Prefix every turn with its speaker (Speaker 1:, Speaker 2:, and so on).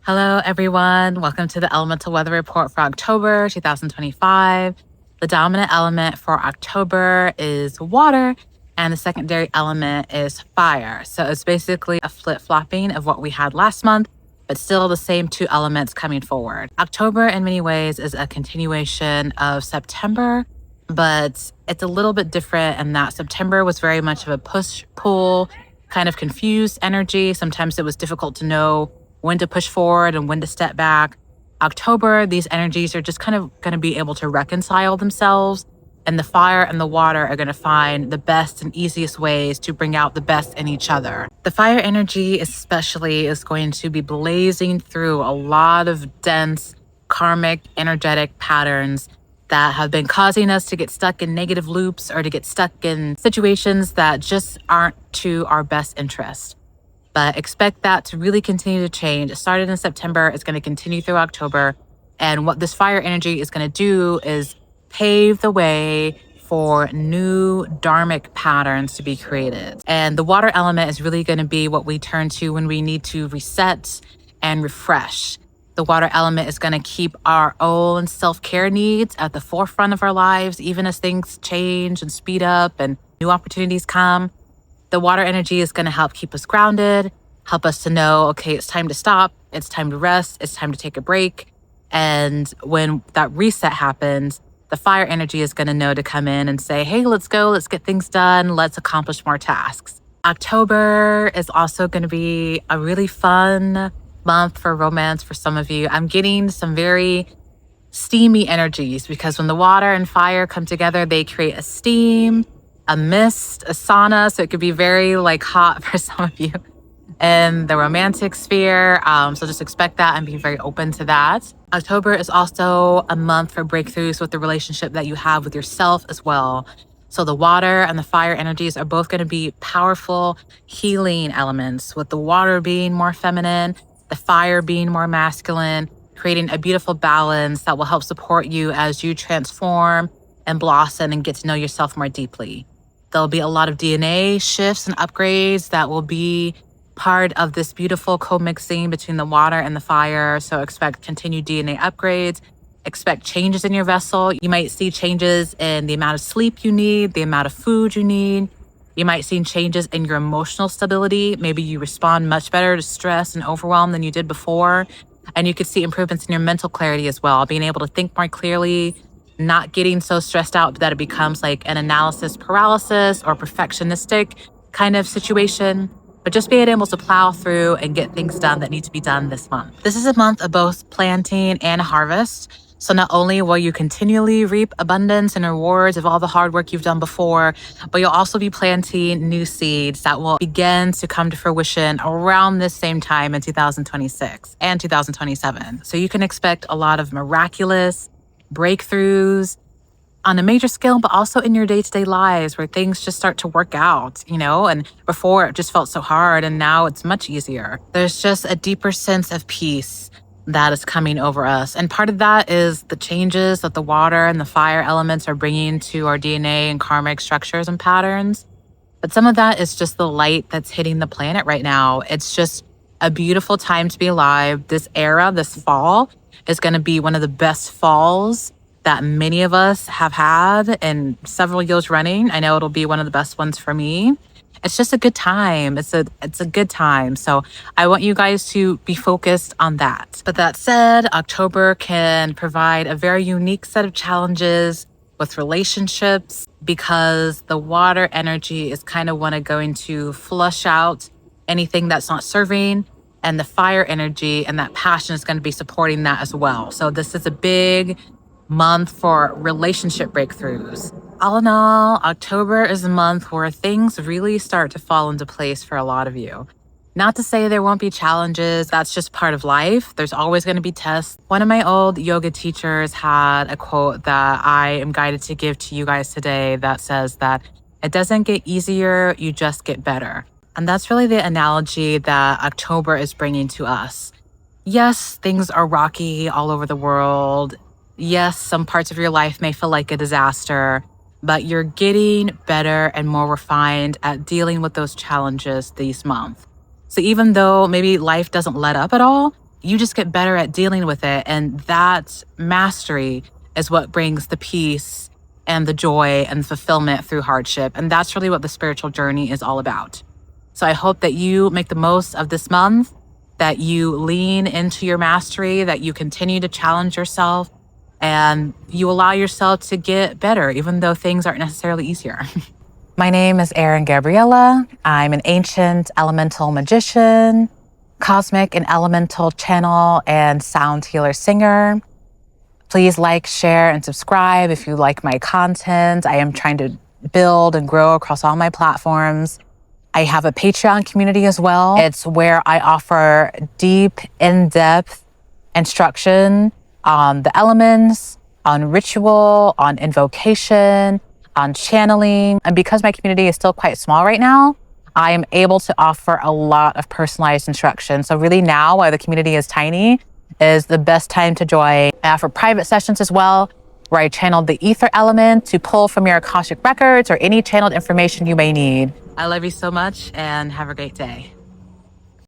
Speaker 1: Hello, everyone. Welcome to the Elemental Weather Report for October 2025. The dominant element for October is water, and the secondary element is fire. So it's basically a flip-flopping of what we had last month, but still the same two elements coming forward. October, in many ways, is a continuation of September, but it's a little bit different in that September was very much of a push-pull, kind of confused energy. Sometimes it was difficult to know when to push forward and when to step back. October, these energies are just kind of going to be able to reconcile themselves, and the fire and the water are going to find the best and easiest ways to bring out the best in each other. The fire energy, especially, is going to be blazing through a lot of dense, karmic, energetic patterns that have been causing us to get stuck in negative loops or to get stuck in situations that just aren't to our best interest. But expect that to really continue to change. It started in September. It's going to continue through October. And what this fire energy is going to do is pave the way for new dharmic patterns to be created. And the water element is really going to be what we turn to when we need to reset and refresh. The water element is going to keep our own self-care needs at the forefront of our lives, even as things change and speed up and new opportunities come. The water energy is going to help keep us grounded, help us to know, okay, it's time to stop, it's time to rest, it's time to take a break. And when that reset happens, the fire energy is going to know to come in and say, hey, let's go, let's get things done, let's accomplish more tasks. October is also going to be a really fun month for romance for some of you. I'm getting some very steamy energies because when the water and fire come together, they create a steam, a mist, a sauna. So it could be very hot for some of you in the romantic sphere. So just expect that and be very open to that. October is also a month for breakthroughs with the relationship that you have with yourself as well. So the water and the fire energies are both going to be powerful healing elements, with the water being more feminine, the fire being more masculine, creating a beautiful balance that will help support you as you transform and blossom and get to know yourself more deeply. There'll be a lot of DNA shifts and upgrades that will be part of this beautiful co-mixing between the water and the fire. So expect continued DNA upgrades, expect changes in your vessel. You might see changes in the amount of sleep you need, the amount of food you need. You might see changes in your emotional stability. Maybe you respond much better to stress and overwhelm than you did before. And you could see improvements in your mental clarity as well, being able to think more clearly, not getting so stressed out that it becomes like an analysis paralysis or perfectionistic kind of situation, but just being able to plow through and get things done that need to be done this month. This is a month of both planting and harvest. So not only will you continually reap abundance and rewards of all the hard work you've done before, but you'll also be planting new seeds that will begin to come to fruition around this same time in 2026 and 2027. So you can expect a lot of miraculous breakthroughs on a major scale, but also in your day-to-day lives where things just start to work out, and before it just felt so hard and now it's much easier. There's just a deeper sense of peace that is coming over us. And part of that is the changes that the water and the fire elements are bringing to our DNA and karmic structures and patterns. But some of that is just the light that's hitting the planet right now. It's just a beautiful time to be alive. This era, this fall, is going to be one of the best falls that many of us have had in several years running. I know it'll be one of the best ones for me. It's just a good time. It's a good time. So I want you guys to be focused on that. But that said, October can provide a very unique set of challenges with relationships because the water energy is kind of going to flush out anything that's not serving. And the fire energy and that passion is going to be supporting that as well. So this is a big month for relationship breakthroughs. All in all, October is a month where things really start to fall into place for a lot of you. Not to say there won't be challenges, that's just part of life. There's always going to be tests. One of my old yoga teachers had a quote that I am guided to give to you guys today that says that it doesn't get easier, you just get better. And that's really the analogy that October is bringing to us. Yes, things are rocky all over the world. Yes, some parts of your life may feel like a disaster, but you're getting better and more refined at dealing with those challenges this month. So even though maybe life doesn't let up at all, you just get better at dealing with it. And that mastery is what brings the peace and the joy and fulfillment through hardship. And that's really what the spiritual journey is all about. So I hope that you make the most of this month, that you lean into your mastery, that you continue to challenge yourself, and you allow yourself to get better, even though things aren't necessarily easier. My name is Erin Gabriella. I'm an ancient elemental magician, cosmic and elemental channel, and sound healer singer. Please like, share, and subscribe if you like my content. I am trying to build and grow across all my platforms. I have a Patreon community as well. It's where I offer deep, in-depth instruction on the elements, on ritual, on invocation, on channeling. And because my community is still quite small right now, I am able to offer a lot of personalized instruction. So really now, while the community is tiny, is the best time to join. I offer private sessions as well, where I channel the ether element to pull from your Akashic records or any channeled information you may need. I love you so much and have a great day.